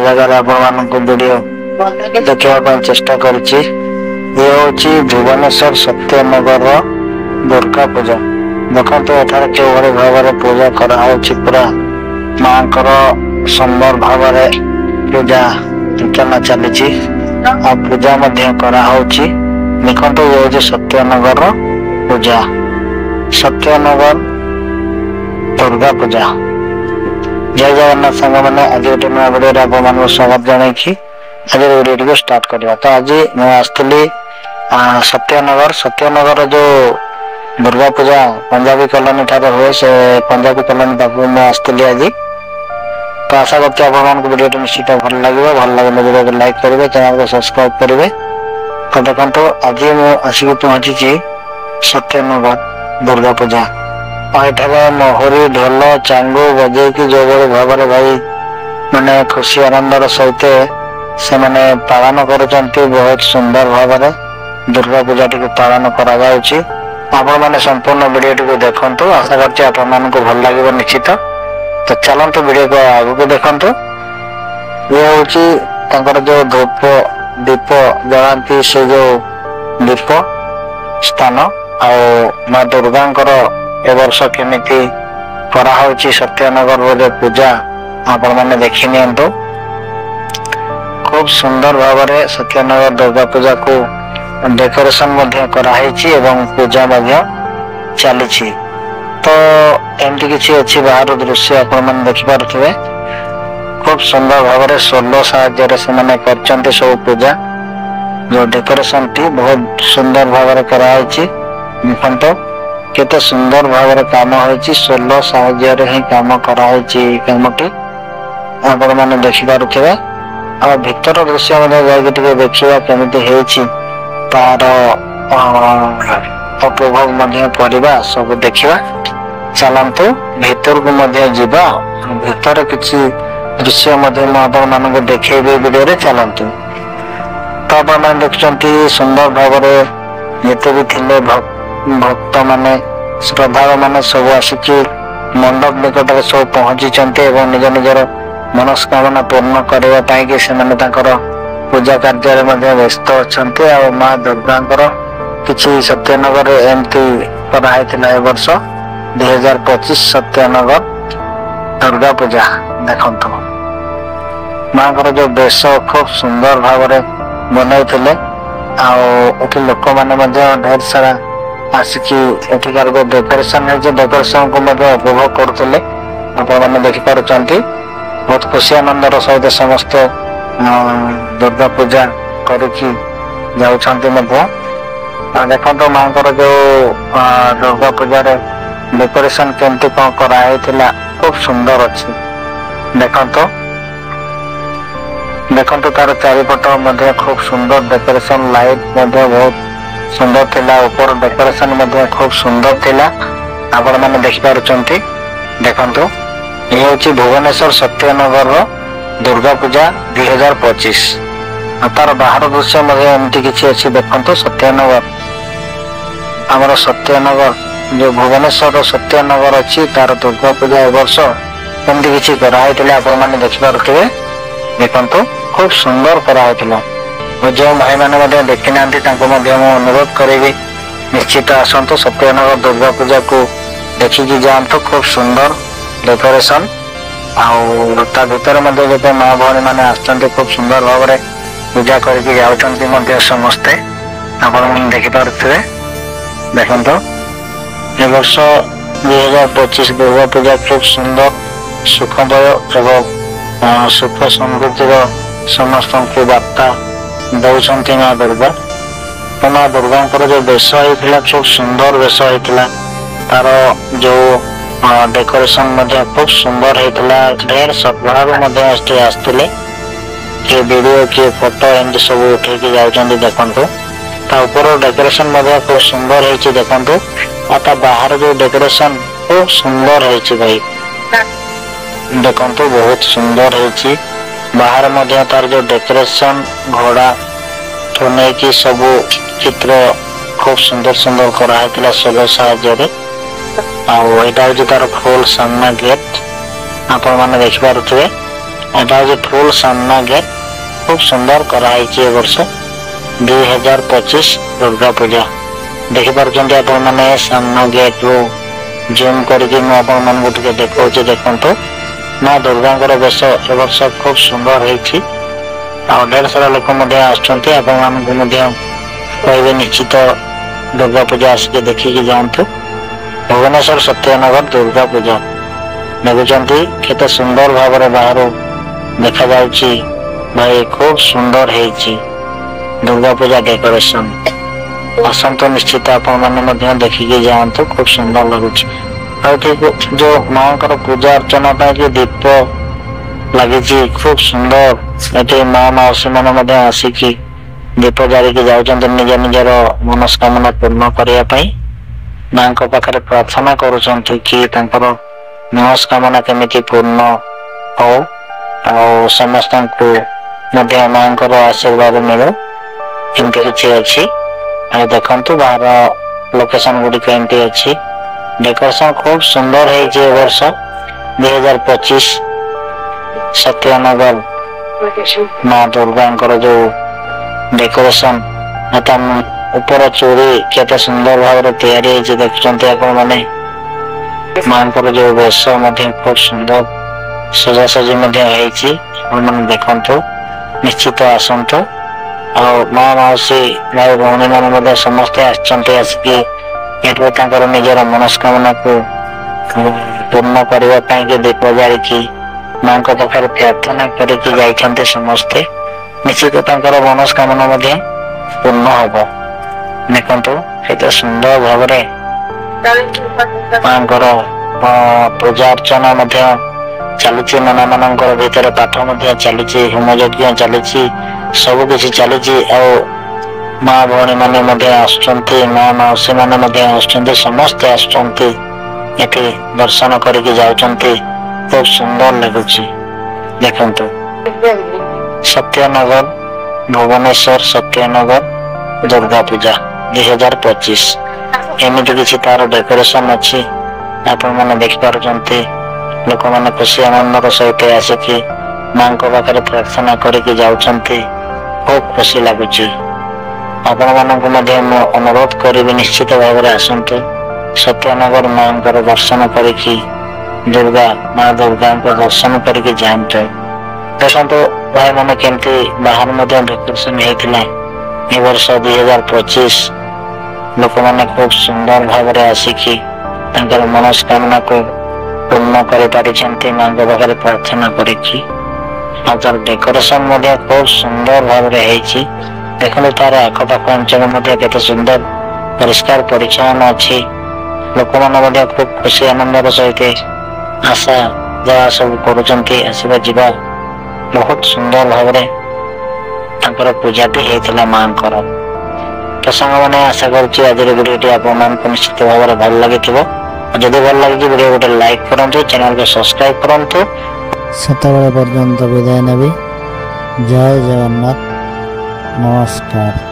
जगह आपण वीडियो देखा चेष्टा करुच्ची। ये हूँ भुवनेश्वर सत्यनगर दुर्गा पूजा। देखते एठार के भाव में पूजा कराई पूरा माँ सुंदर भाव पूजा अर्चना चली पूजा कराई। देखते ये हूँ सत्यनगर पूजा सत्यनगर दुर्गा पूजा। जय जगन्नाथ संग मैंने आज गोटे नया वीडियो आप स्वागत जन की आज वीडियो को स्टार्ट करवा। तो आज मुझे सत्यनगर सत्यनगर जो दुर्गा पूजा पंजाबी कॉलोनी ठारे हुए से पंजाबी कॉलोनी पाक मुझे आज। तो आशा करते वीडियो निश्चित भल लगे वीडियो को लाइक करेंगे चैनल को सब्सक्राइब करेंगे। तो देखो आज मुझे आसिक पहुंची सत्यनगर दुर्गा पूजा और मोहरी ढोल चांगू बजे जो भाव में भाई माने खुशी आनंदर सहित से माने पालन कर बहुत सुंदर भाव में दुर्गा पूजा टी पालन कर संपूर्ण वीडियो टी देखु। आशा करको भल लगे निश्चित। तो चलतु वीडियो को आगे को देखु। ये हूँ जो धूप दीप जलांती से जो दीप स्थान आ माँ दुर्गा ए वर्ष केमिति कराई सत्यनगर बोले पूजा आपण मैंने देखी नियंतु। खूब सुंदर भाव में सत्यनगर दुर्गा पूजा को डेकोरेशन कराई पूजा चली। तो एमती किसी अच्छी बाहर दृश्य आपण मैंने देखिपे खूब सुंदर भाव में सोलो साहाय्य से सब पूजा जो डेकोरेशन टी बहुत सुंदर भाव में कराई। देखो केते सुंदर भाव में काम होइछि सोलो साहाय्य ही काम कराई कामटी आपण माने देखि पारुथिबे। आ भीतर दृश्य मध्ये जाई के देखिबा केमिति हेछि तार उपभोग मध्ये परिबा सब देखिबा। चलंतु भीतर को मध्ये जिबा भीतर किछि दृश्य मध्ये आपण मानको देखैबे वीडियो रे। चलंतु तो आपण माने देखचंती सुंदर भाव में जेते भी थिले भक्त माने श्रद्धालु माने सब आसिकी मंडप निकट में सब पहुंची निज निजर मनस्कामना पूर्ण करने पूजा कार्य व्यस्त अच्छा। माँ दुर्गा किसी सत्यनगर एमती कराई वर्ष 2025 सत्यनगर दुर्गा पूजा। देखो माँ जो बेश खूब सुंदर भाव में बनई लोक मैंने ढेर सारा आसिकी एठिकार को डेकोरेशन है डेकोरेशन को उपभोग करते आपने देखिपुं। बहुत खुशी आनंदर सहित समस्त दुर्गा पूजा करके देखो माँ जो दुर्गा पूजा डेकोरेशन केमती कौन कराई खूब सुंदर अच्छी। देखो तार चारिपट खूब सुंदर डेकोरेशन लाइट बहुत सुंदर थिला ऊपर डेकोरेशन खूब सुंदर थिला आपण माने देखि पारुचंती। देखंतु ये होची भुवनेश्वर सत्यनगर दुर्गा पूजा 2025 तार बाहर दृश्य एमती किसी अच्छी। देखंतु सत्यनगर आमर सत्यनगर जो भुवनेश्वर सत्यनगर अच्छी तार दुर्गा पूजा ए वर्ष एमती किसी कराई आपण माने देखि पारुथिबे। देखंतु खूब सुंदर कराई जो भाई मैंने देखी ना अनुरोध करी निश्चित आसतु सत्यनगर दुर्गा पूजा को देखिकी जातु। खूब सुंदर डेकोरेशन आ भीतर जो माँ भौणी मैंने आसते खूब सुंदर भाव में पूजा करके समस्ते आप देखिपे। देखो ये वर्ष 2025 दुर्गा पूजा खूब सुंदर सुखमय एवं सुख समृद्धि समस्त की वार्ता दौरान माँ दुर्गा। तो माँ दुर्गा जो वेश होता खूब सुंदर वेश होता तार जो डेकोरेशन खूब सुंदर होता। ढेर श्रद्धालु आसते किए वीडियो किए फोटो एमती सब उठे जाऊँ। देखु ऊपर डेकोरेशन खूब सुंदर हो। देखु बाहर जो डेकोरेशन खूब सुंदर हो भाई। देखु बहुत सुंदर हो बाहर तार जो डेकोरेशन घोड़ा तो नहीं कि सब चित्र खूब सुंदर सुंदर कराई सोलो साहाय्य तार फुल सामना गेट आपण मैंने देखिपे। एटा हूँ फुल सामना गेट खूब सुंदर कराई वर्ष 2025 दुर्गा पूजा देखिपार आपण मैंने सामना गेट रू जूम करके मुझे देखा देखो माँ दुर्गा वेश ए वर्ष खूब सुंदर हो ढेर सारा लोक कहे निश्चित दुर्गा पूजा आसिक देखिकी जातु भुवनेश्वर सत्यनगर दुर्गा पूजा देखुंत केते सुंदर भाव बाहर देखा भाई खूब सुंदर है दुर्गा पूजा डेकोरेशन आसतु निश्चित आपण देखिकी जातु खूब सुंदर लगुच जो माँ पूजा अर्चना कि दीप लगी खूब सुंदर ये माँ मौसी मैंने आसिकी दीप जारिकी जाउछन्ते निज निजर मनस्कामना पूर्ण करने माँ पाखे प्रार्थना करुछन्ते कि तांकर मनस्कामना केमिति पूर्ण हो और समस्त माँ आशीर्वाद मिलो एमती किसी अच्छी देखु बाहर लोकेशन गुड़िक एमती अच्छी डेकोरेशन खूब सुंदर है वर्ष 2025 सत्यनगर माँ दुर्गा जो डेकोरेशन ऊपर चोरी केते सुंदर भाव देखुं मैंने माँ जो वेश खूब सुंदर सजासजी देखु निश्चित आसतु माँ मौसी भाई भौणी मैंने समस्ते आसिकी निजर मनस्कामना को पूर्ण करने दीप जारिकी माँ पाखे प्रार्थना करके समस्ते निश्चित मनस्कामना पूर्ण हम देखु केते सुंदर भाव माँ पूजा अर्चना चलुची नना मान भीतर पाठ चली होम यज्ञ चली सब किसी चली माँ भौणी मैंने आसुंच माँ मौसी मैंने समस्ते आसुंच दर्शन करके जाउछन्ते खूब सुंदर लगुच देखु सत्यनगर भुवनेश्वर सत्यनगर दुर्गा पूजा 2025 एमती किसी तार डेकोरेशन अच्छी आपण मैंने देखिपार लोक मैंने खुशी आनंद सहित आसिकी माँ पाखे प्रार्थना करके जाउछन्ते खूब खुशी लगुच आपण मानक अनुरोध करी निश्चित भाव में आसतु सत्यनगर माँ दर्शन करी दुर्गा माँ दुर्गा दर्शन करके जातु देखो भाई मैंने केमती बाहर डेकोरेशन होता वर्ष 2025 लोक मैंने खूब सुंदर भाव में आसिकी मनस्कामना को पूर्ण कर माँ पाखे प्रार्थना कर डेकोरेशन खूब सुंदर भाव में देखो तार आखपाख अंचल केते सुंदर परिष्कार परिच्छन्न अच्छी लोक मैंने खूब खुशी आनंद सहित आशा जहाँ सब करवा जीवा बहुत सुंदर भाव में पूजा भी होता माँ तो सांग मैंने आशा करुँच आज वीडियो आप निश्चित भाव में भल लगी जदि भल लगी वीडियो गोटे लाइक करूँ चैनल को सब्सक्राइब करूँ सेतबेले पर्यंत विदाय नेबी जय जगन्नाथ नमस्कार।